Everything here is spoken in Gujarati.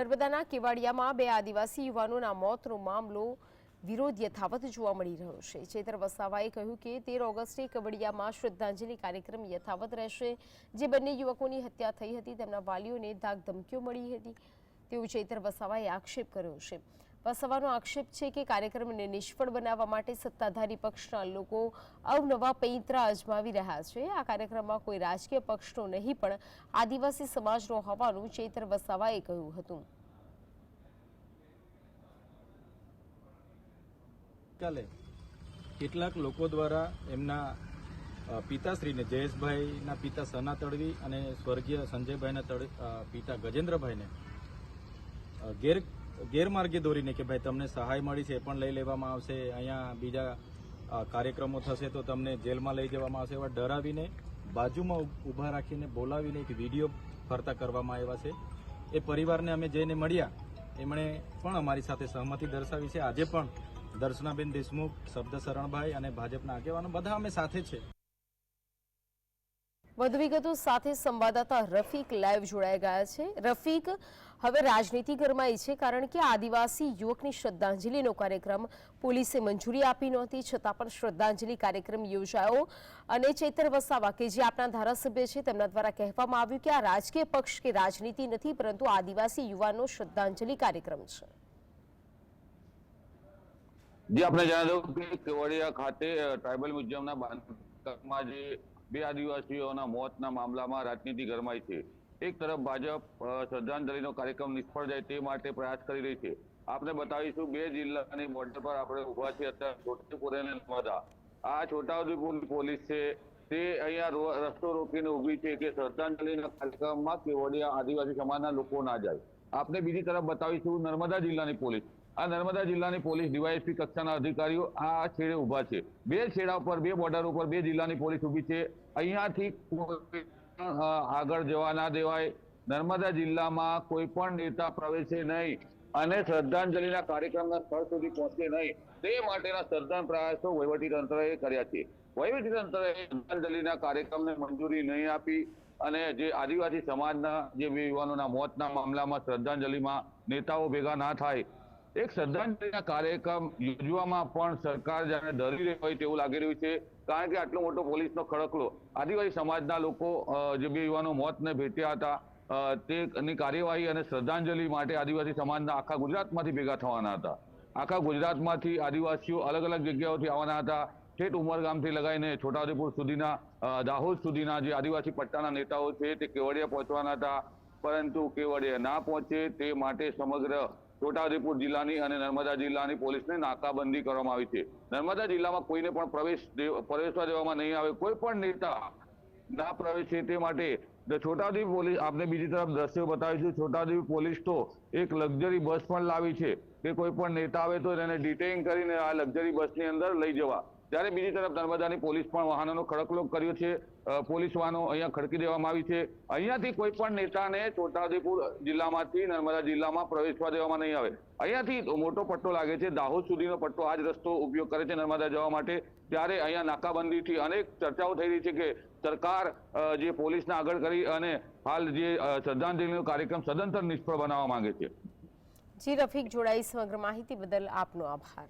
નર્મદાના કેવડિયામાં બે આદિવાસી યુવાનોના મોતનો મામલો વિરોધ યથાવત જોવા મળી રહ્યો છે। ચેતર વસાવાએ કહ્યું કે 13 ઓગસ્ટે કેવડિયામાં શ્રદ્ધાંજલિ કાર્યક્રમ યથાવત રહેશે। જે બંને યુવકોની હત્યા થઈ હતી તેમના વાલીઓને ધાકધમકીઓ મળી હતી તેવું ચેતર વસાવાએ આક્ષેપ કર્યો છે। વસાવાનો આક્ષેપ છે કે કાર્યક્રમને નિષ્ફળ બનાવવા માટે સત્તાધારી પક્ષના લોકો અવનવા પૈંતરા અજમાવી રહ્યા છે। આ કાર્યક્રમમાં કોઈ રાજકીય પક્ષનો નહીં પણ આદિવાસી સમાજનો હોવાનું ચેતર વસાવાએ કહ્યું હતું। કાલે કેટલાક લોકો દ્વારા એમના પિતાશ્રીને જયેશભાઈના પિતા સના તડવી અને સ્વર્ગીય સંજયભાઈના પિતા ગજેન્દ્રભાઈને ગેરમાર્ગે દોરીને કે ભાઈ તમને સહાય મળી છે એ પણ લઈ લેવામાં આવશે, અહીંયા બીજા કાર્યક્રમો થશે તો તમને જેલમાં લઈ જવામાં આવશે, એવા ડરાવીને બાજુમાં ઊભા રાખીને બોલાવીને એક વિડીયો ફરતા કરવામાં આવ્યા છે। એ પરિવારને અમે જઈને મળ્યા, એમણે પણ અમારી સાથે સહમતિ દર્શાવી છે। આજે પણ દર્શનાબેન દેશમુખ, શબ્દ શરણભાઈ અને ભાજપના આગેવાનો બધા અમે સાથે છે। વધુ વિગતો સાથે સંવાદદાતા રફીક લાઈવ જોડાઈ ગયા છે। રફીક, હવે રાજનીતિ ગરમાઈ છે કારણ કે આદિવાસી યુવકની શ્રદ્ધાંજલિનો કાર્યક્રમ પોલીસે મંજૂરી આપી નહોતી, છતાં પણ શ્રદ્ધાંજલિ કાર્યક્રમ યોજાયો અને ચેતર વસાવા કે જે આપના ધારાસભ્ય છે તેમના દ્વારા કહેવામાં આવ્યું કે આ રાજકીય પક્ષ કે રાજનીતિ નથી પરંતુ આદિવાસી યુવાનો શ્રદ્ધાંજલિ કાર્યક્રમ છે। જે આપણે જણાવ્યું કે કેવડિયા ખાતે ટ્રાઇબલ મ્યુઝિયમના બાંધકામમાં જે બે આદિવાસીઓના મોતના મામલામાં રાજનીતિ ગરમાઈ છે। એક તરફ ભાજપ શ્રદ્ધાંજલિનો કાર્યક્રમ નિષ્ફળ જાય તે માટે પ્રયાસ કરી રહી છે। આપણે બતાવીશું બે જિલ્લાની બોર્ડર પર આપણે ઉભા છીએ અત્યારે છોટાઉદેપુર અને નર્મદા। આ છોટાઉદેપુરની પોલીસ છે તે અહીંયા રસ્તો રોકીને ઉભી છે કે શ્રદ્ધાંજલિના કાર્યક્રમમાં કેવડિયા આદિવાસી સમાજના લોકો ના જાય। આપણે બીજી તરફ બતાવીશું નર્મદા જિલ્લાની પોલીસ। આ નર્મદા જિલ્લાની પોલીસ ડીવાયએસપી કક્ષાના અધિકારીઓ આ છેડે ઉભા છે। બે છેડા ઉપર બે બોર્ડર ઉપર બે જિલ્લાની પોલીસ ઉભી છે। અહીંયાથી આગળ જવા ના દેવાય, નર્મદા જિલ્લામાં કોઈ પણ નેતા પ્રવેશે નહીં અને શ્રદ્ધાંજલિના કાર્યક્રમના સ્થળ સુધી પહોંચે નહીં તે માટેના સઘન પ્રયાસો વહીવટીતંત્રએ કર્યા છે। વહીવટીતંત્રએ શ્રદ્ધાંજલિના કાર્યક્રમને મંજૂરી નહીં આપી અને જે આદિવાસી સમાજના જે બે યુવાનોના મોતના મામલામાં શ્રદ્ધાંજલિમાં નેતાઓ ભેગા ના થાય, એક શ્રદ્ધાંજલિના કાર્યક્રમ યોજવામાં પણ સરકાર જાણે ડરી રહી હોય તેવું લાગી રહ્યું છે। કારણ કે આટલો મોટો પોલીસનો ખડકલો આદિવાસી સમાજના લોકો જે બે યુવાનો મોતને ભેટ્યા હતા તેની કાર્યવાહી અને શ્રદ્ધાંજલિ માટે આદિવાસી સમાજના આખા ગુજરાતમાંથી ભેગા થવાના હતા। આખા ગુજરાતમાંથી આદિવાસીઓ અલગ અલગ જગ્યાઓથી આવવાના હતા। ઠેઠ ઉમરગામથી લગાવીને છોટાઉદેપુર સુધીના દાહોદ સુધીના જે આદિવાસી પટ્ટાના નેતાઓ છે તે કેવડિયા પહોંચવાના હતા, પરંતુ કેવડિયા ના પહોંચે તે માટે સમગ્ર છોટાઉદેપુર જિલ્લાની અને નર્મદા જિલ્લાની પોલીસને નાકાબંધી કરવામાં આવી છે। નર્મદા જિલ્લામાં કોઈને પણ પ્રવેશવા દેવામાં નહીં આવે, કોઈ પણ નેતા ના પ્રવેશે તે માટે છોટાઉદેપુર પોલીસ, આપને બીજી તરફ દ્રશ્યો બતાવીશું, છોટાઉદેપુર પોલીસ તો એક લક્ઝરી બસ પણ લાવી છે કે કોઈ પણ નેતા આવે તો એને ડિટેઇન કરીને આ લક્ઝરી બસની અંદર લઈ જવા। ત્યારે બીજી તરફ નર્મદાની પોલીસ પણ વાહનોનો ખડકલો કર્યો છે। પોલીસ વાહનો અહીંયા ખડકી દેવામાં આવી છે। અહીંયાથી કોઈ પણ નેતાને છોટાઉદેપુર જિલ્લામાંથી નર્મદા જિલ્લામાં પ્રવેશવા દેવામાં નહીં આવે। અહીંયાથી મોટો પટ્ટો લાગે છે, દાહોદ સુધીનો પટ્ટો આ જ રસ્તો ઉપયોગ કરે છે નર્મદા જવા માટે। ત્યારે અહીંયા નાકાબંધીથી અનેક ચર્ચાઓ થઈ રહી છે કે સરકાર જે પોલીસને આગળ કરી અને હાલ જે શ્રદ્ધાંજલિનો કાર્યક્રમ સદંતર નિષ્ફળ બનાવવા માંગે છે। જી રફીક, જોડાઈ સમગ્ર માહિતી બદલ આપનો આભાર।